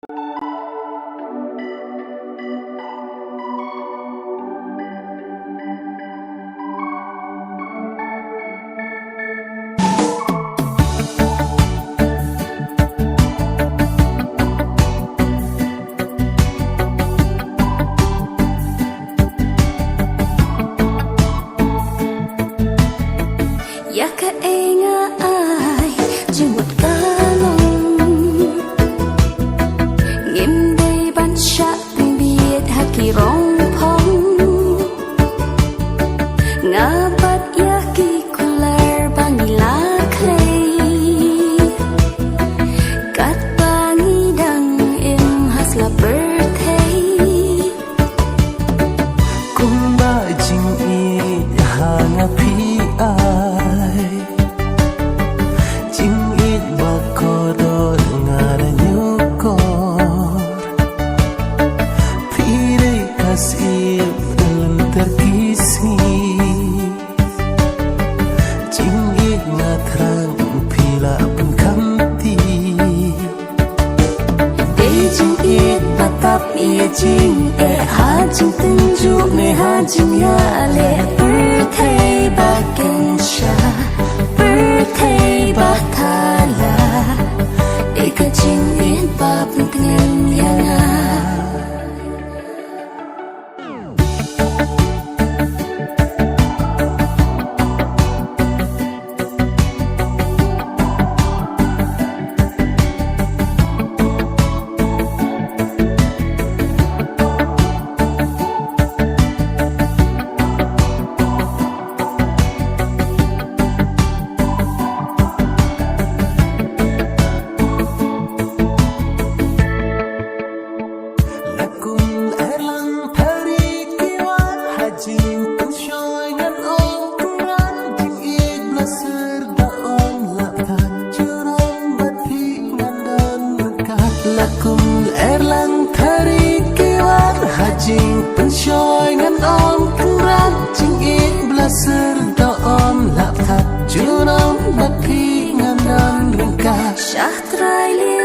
Ya ka nga ay jimot kalong ngim day ban siya ang biyet hakirong pong nga bat yaki kular bangilaklay kat bangidang im hasla birthday kung ba jing i hanapi Jing ha jing tunju me ha jing ya le birthday bakin sha birthday batala eka jing in ba pengin yang Erlang thari kiwan hajing penshoy ngan om kran jing it blaser do om lap that junong bat pi ngan dan ringka Syah trai